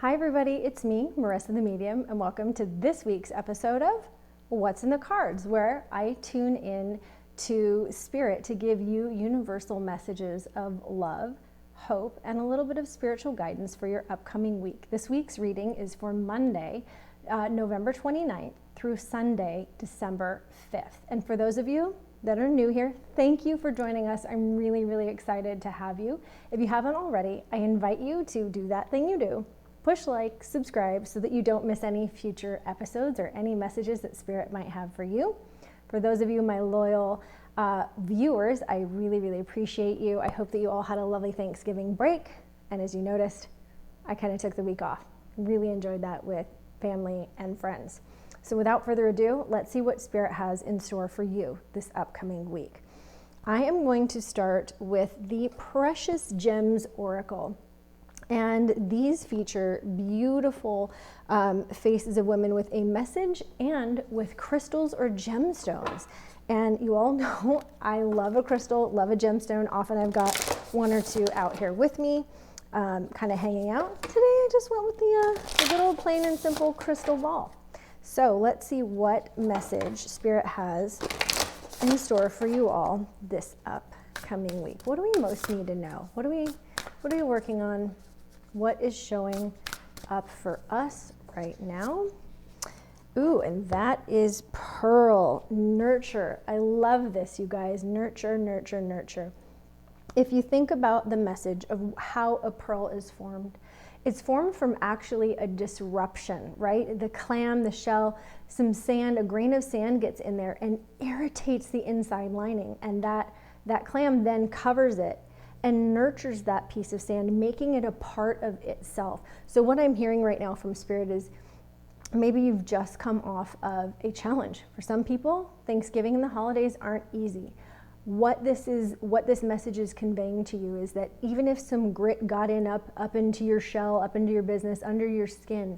Hi everybody, it's me, Marissa the Medium, and welcome to this week's episode of What's in the Cards, where I tune in to Spirit to give you universal messages of love, hope, and a little bit of spiritual guidance for your upcoming week. This week's reading is for Monday, November 29th through Sunday, December 5th. And for those of you that are new here, thank you for joining us. I'm really, really excited to have you. If you haven't already, I invite you to do that thing you do. Push like, subscribe so that you don't miss any future episodes or any messages that Spirit might have for you. For those of you, my loyal viewers, I really, really appreciate you. I hope that you all had a lovely Thanksgiving break. And as you noticed, I kind of took the week off. Really enjoyed that with family and friends. So without further ado, let's see what Spirit has in store for you this upcoming week. I am going to start with the Precious Gems Oracle. And these feature beautiful faces of women with a message and with crystals or gemstones. And you all know I love a crystal, love a gemstone. Often I've got one or two out here with me, kind of hanging out. Today I just went with the good old plain and simple crystal ball. So let's see what message Spirit has in store for you all this upcoming week. What do we most need to know? What are we working on? What is showing up for us right now? Ooh, and that is Pearl, nurture. I love this, you guys. Nurture, nurture, nurture. If you think about the message of how a pearl is formed, it's formed from actually a disruption, right? The clam, the shell, some sand, a grain of sand gets in there and irritates the inside lining. And that clam then covers it and nurtures that piece of sand, making it a part of itself. So what I'm hearing right now from Spirit is maybe you've just come off of a challenge. For some people, Thanksgiving and the holidays aren't easy. What this message is conveying to you is that even if some grit got in up into your shell, up into your business, under your skin,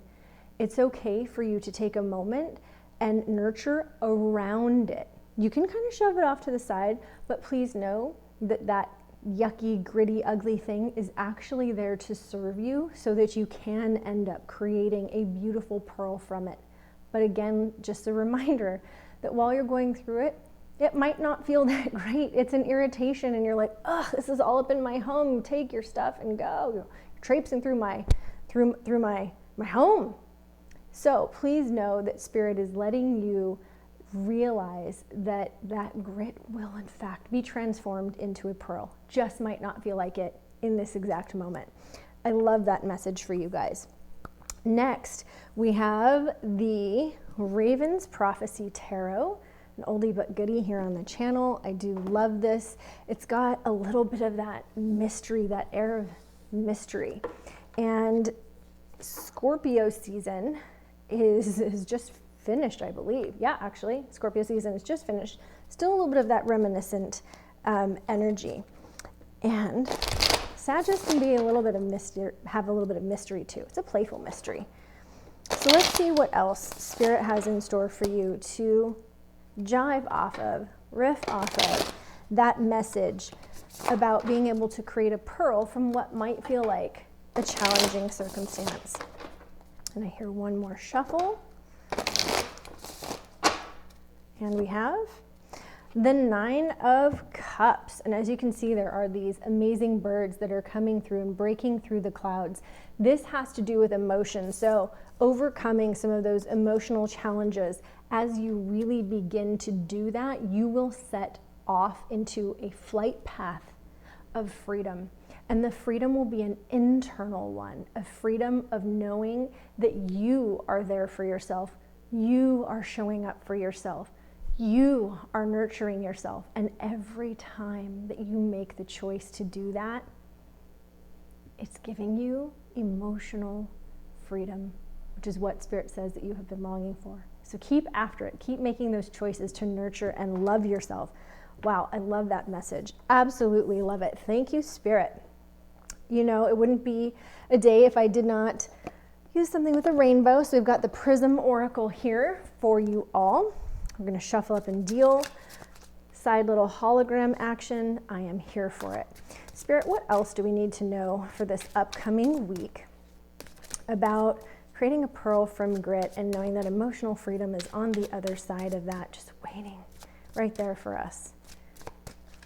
it's okay for you to take a moment and nurture around it. You can kind of shove it off to the side, but please know that yucky, gritty, ugly thing is actually there to serve you so that you can end up creating a beautiful pearl from it. But again, just a reminder that while you're going through it, it might not feel that great. It's an irritation and you're like, oh, this is all up in my home. Take your stuff and go. You're traipsing through my home. So please know that Spirit is letting you realize that grit will in fact be transformed into a pearl. Just might not feel like it in this exact moment. I love that message for you guys. Next, we have the Raven's Prophecy Tarot, an oldie but goodie here on the channel. I do love this. It's got a little bit of that mystery, that air of mystery. And Scorpio season is just finished, I believe. Yeah, actually, Scorpio season is just finished. Still a little bit of that reminiscent energy. And Sagittarius can be a little bit of mystery, have a little bit of mystery too. It's a playful mystery. So let's see what else Spirit has in store for you to jive off of, riff off of that message about being able to create a pearl from what might feel like a challenging circumstance. And I hear one more shuffle. And we have the Nine of Cups. And as you can see, there are these amazing birds that are coming through and breaking through the clouds. This has to do with emotion. So overcoming some of those emotional challenges. As you really begin to do that, you will set off into a flight path of freedom. And the freedom will be an internal one, a freedom of knowing that you are there for yourself. You are showing up for yourself. You are nurturing yourself. And every time that you make the choice to do that, it's giving you emotional freedom, which is what Spirit says that you have been longing for. So keep after it. Keep making those choices to nurture and love yourself. Wow, I love that message. Absolutely love it. Thank you, Spirit. You know, it wouldn't be a day if I did not use something with a rainbow. So we've got the Prism Oracle here for you all. We're going to shuffle up and deal. Side little hologram action. I am here for it. Spirit, what else do we need to know for this upcoming week? about creating a pearl from grit and knowing that emotional freedom is on the other side of that, just waiting right there for us.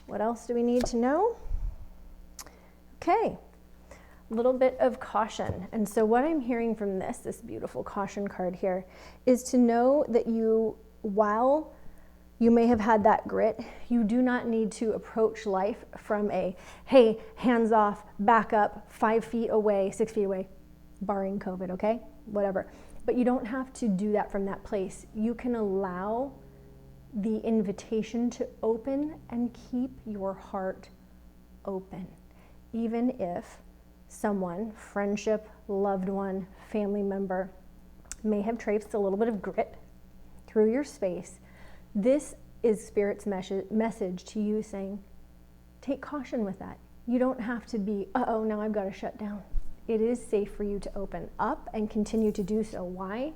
What else do we need to know? Okay, a little bit of caution. And so what I'm hearing from this beautiful caution card here, is to know that while you may have had that grit, you do not need to approach life from a, hey, hands off, back up, 5 feet away, 6 feet away, barring COVID, okay? Whatever. But you don't have to do that from that place. You can allow the invitation to open and keep your heart open. Even if someone, friendship, loved one, family member, may have traced a little bit of grit through your space, this is Spirit's message to you saying, take caution with that. You don't have to be, uh-oh, now I've got to shut down. It is safe for you to open up and continue to do so. Why?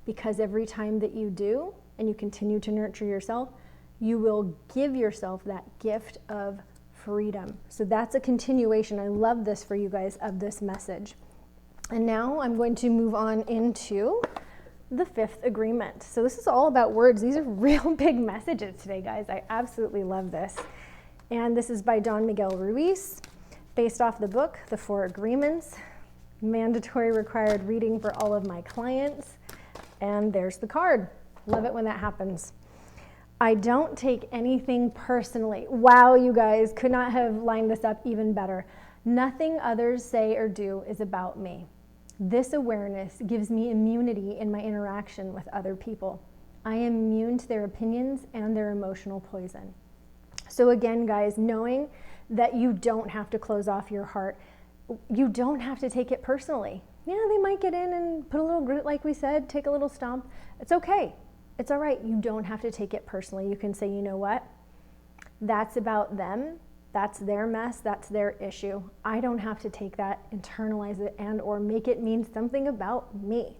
Because every time that you do, and you continue to nurture yourself, you will give yourself that gift of freedom. So that's a continuation. I love this for you guys, of this message. And now I'm going to move on into the 5th agreement. So this is all about words. These are real big messages today, guys. I absolutely love this. And this is by Don Miguel Ruiz, based off the book, The 4 Agreements, mandatory required reading for all of my clients. And there's the card. Love it when that happens. I don't take anything personally. Wow, you guys could not have lined this up even better. Nothing others say or do is about me. This awareness gives me immunity in my interaction with other people. I am immune to their opinions and their emotional poison. So again, guys, knowing that you don't have to close off your heart, you don't have to take it personally. Yeah, they might get in and put a little grit, like we said, take a little stomp. It's okay. It's all right. You don't have to take it personally. You can say, you know what? That's about them. That's their mess. That's their issue. I don't have to take that, internalize it, and or make it mean something about me.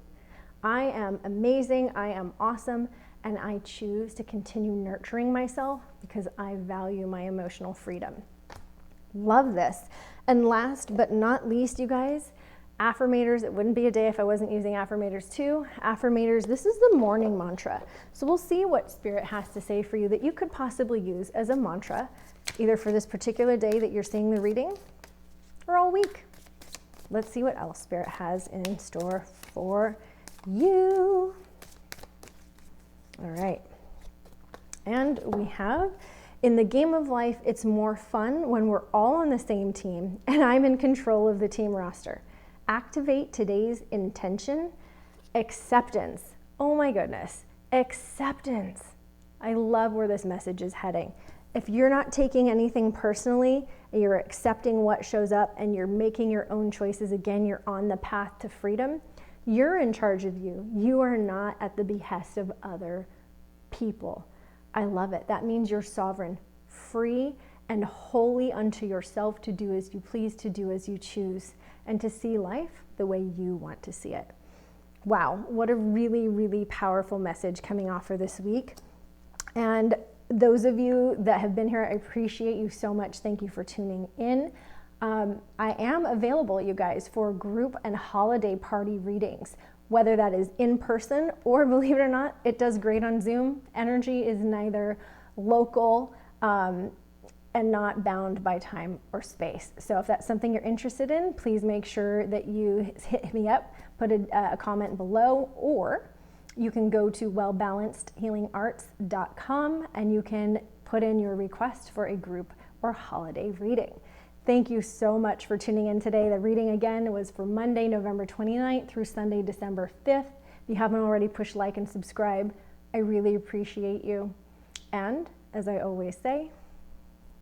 I am amazing. I am awesome. And I choose to continue nurturing myself because I value my emotional freedom. Love this. And last but not least, you guys, Affirmators. It wouldn't be a day if I wasn't using Affirmators too. Affirmators, this is the morning mantra. So we'll see what Spirit has to say for you that you could possibly use as a mantra, either for this particular day that you're seeing the reading or all week. Let's see what else Spirit has in store for you. All right. And we have, in the game of life, it's more fun when we're all on the same team and I'm in control of the team roster. Activate today's intention, acceptance. Oh my goodness, acceptance. I love where this message is heading. If you're not taking anything personally, you're accepting what shows up and you're making your own choices, again, you're on the path to freedom. You're in charge of you. You are not at the behest of other people. I love it. That means you're sovereign, free, and wholly unto yourself to do as you please, to do as you choose, and to see life the way you want to see it. Wow, what a really, really powerful message coming off for this week. And those of you that have been here, I appreciate you so much. Thank you for tuning in. I am available, you guys, for group and holiday party readings, whether that is in person or, believe it or not, it does great on Zoom. Energy is neither local and not bound by time or space. So if that's something you're interested in, please make sure that you hit me up, put a comment below, or you can go to 𝐿𝐵alancedhealingarts.𝐜𝐨𝐬 and you can put in your request for a group or holiday reading. Thank you so much for tuning in today. The reading again was for Monday, November 29th through Sunday, December 5th. If you haven't already, push like and subscribe. I really appreciate you. And as I always say,